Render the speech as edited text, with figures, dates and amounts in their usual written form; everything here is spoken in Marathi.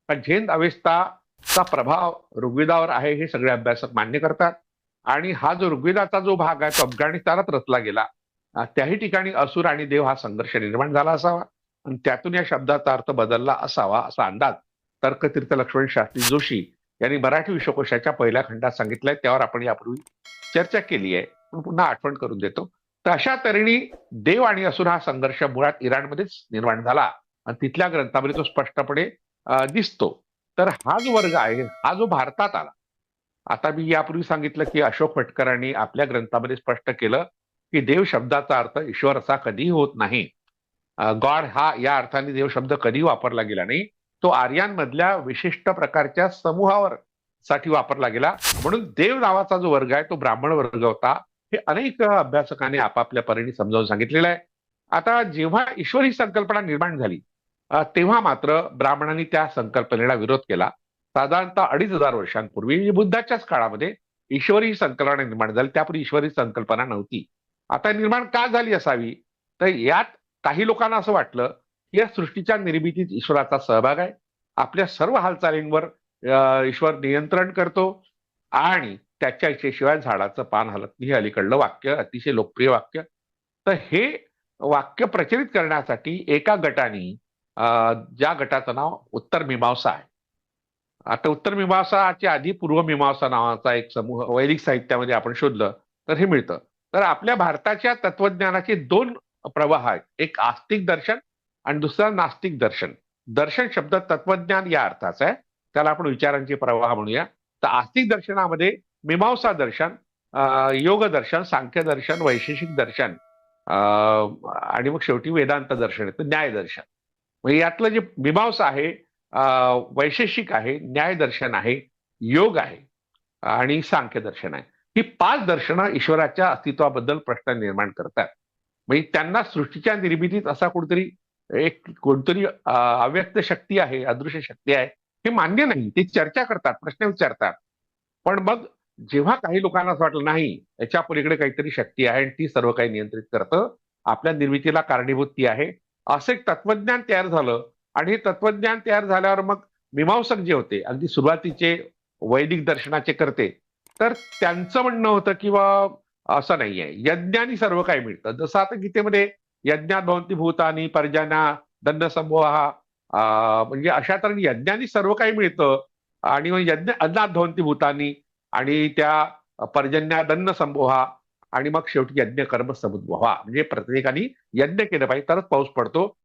पण झेन अवेस्ताचा प्रभाव ऋग्वेदावर आहे हे सगळे अभ्यासक मान्य करतात. आणि हा जो ऋग्वेदाचा जो भाग आहे तो अफगाणिस्तानात रचला गेला. त्याही ठिकाणी असुर आणि देव हा संघर्ष निर्माण झाला असावा आणि त्यातून या शब्दाचा अर्थ बदलला असावा असा अंदाज तर्कतीर्थ लक्ष्मण शास्त्री जोशी यांनी मराठी विश्वकोशाच्या पहिल्या खंडात सांगितलंय. त्यावर आपण यापूर्वी चर्चा केली आहे, पण पुन्हा आठवण करून देतो. तर अशा तऱ्हेने देव आणि असुर हा संघर्ष मुळात इराणमध्येच निर्माण झाला आणि तिथल्या ग्रंथामध्ये तो स्पष्टपणे दिसतो. तर हा जो वर्ग आहे हा जो भारतात आला. आता मी यापूर्वी सांगितलं की अशोक फटकरांनी आपल्या ग्रंथामध्ये स्पष्ट केलं की देव शब्दाचा अर्थ ईश्वर असा कधीही होत नाही. गॉड हा या अर्थाने देव शब्द कधीही वापरला गेला नाही. तो आर्यांमधल्या विशिष्ट प्रकारच्या समूहावर साठी वापरला गेला. म्हणून देव नावाचा जो वर्ग आहे तो ब्राह्मण वर्ग होता. हे अनेक अभ्यासकांनी आपापल्या परीने समजावून सांगितलेलं आहे. आता जेव्हा ईश्वर ही संकल्पना निर्माण झाली तेव्हा मात्र ब्राह्मणांनी त्या संकल्पनेला विरोध केला. साधारणतः 2500 वर्षांपूर्वी म्हणजे बुद्धाच्याच काळामध्ये ईश्वरी संकल्पना निर्माण झाली. त्यापूर्वी ईश्वरी संकल्पना नव्हती. आता निर्माण का झाली असावी, तर यात काही लोकांना असं वाटलं की या सृष्टीच्या निर्मितीत ईश्वराचा सहभाग आहे. आपल्या सर्व हालचालींवर ईश्वर नियंत्रण करतो आणि त्याच्या इच्छेशिवाय झाडाचं पान हलत नाही. हे अलीकडलं वाक्य अतिशय लोकप्रिय वाक्य. तर हे वाक्य प्रचलित करण्यासाठी एका गटाने ज्या गटाचं नाव उत्तर मीमांसा आहे. आता उत्तर मीमांसाच्या आधी पूर्व मीमांसा नावाचा एक समूह वैदिक साहित्यामध्ये आपण शोधलं तर हे मिळतं. तर आपल्या भारताच्या तत्वज्ञानाचे दोन प्रवाह आहेत. एक आस्तिक दर्शन आणि दुसरा नास्तिक दर्शन. दर्शन शब्द तत्वज्ञान या अर्थाचा आहे. त्याला आपण विचारांचे प्रवाह म्हणूया. तर आस्तिक दर्शनामध्ये मीमांसा दर्शन, योग दर्शन, सांख्य दर्शन, वैशेषिक दर्शन आणि मग शेवटी वेदांत दर्शन येतं, न्याय दर्शन. म्हणजे यातलं जे मीमांसा आहे, वैशेषिक आहे, न्याय दर्शन आहे, योग आहे आणि सांख्य दर्शन आहे. ही 5 दर्शनं ईश्वराच्या अस्तित्वाबद्दल प्रश्न निर्माण करतात. म्हणजे त्यांना सृष्टीच्या निर्मितीत असा कोणतरी अव्यक्त शक्ती आहे, अदृश्य शक्ती आहे हे मान्य नाही. ते चर्चा करतात, प्रश्न विचारतात. पण मग जेव्हा काही लोकांना असं वाटलं नाही याच्या पलीकडे काहीतरी शक्ती आहे आणि ती सर्व काही नियंत्रित करतं, आपल्या निर्मितीला कारणीभूत ती आहे, असं एक तत्वज्ञान तयार झालं. आणि हे तत्वज्ञान तयार झाल्यावर मग मीमांसक जे होते अगदी सुरुवातीचे वैदिक दर्शनाचे करते, तर त्यांचं म्हणणं होतं की असं नाहीये, यज्ञानी सर्व काही मिळतं. जसं आता गीतेमध्ये यज्ञात भवन्ति भूतानी पर्जन्या दंड संभोहा, म्हणजे अशा तऱ्हेने यज्ञानी सर्व काही मिळतं. आणि मग यज्ञ अन्नात भवन्ति भूतानी आणि त्या पर्जन्या दंड संभोहा आणि मग शेवटी यज्ञ कर्म समुद्भवा, म्हणजे प्रत्येकाने यज्ञ केलं पाहिजे तरच पाऊस पडतो.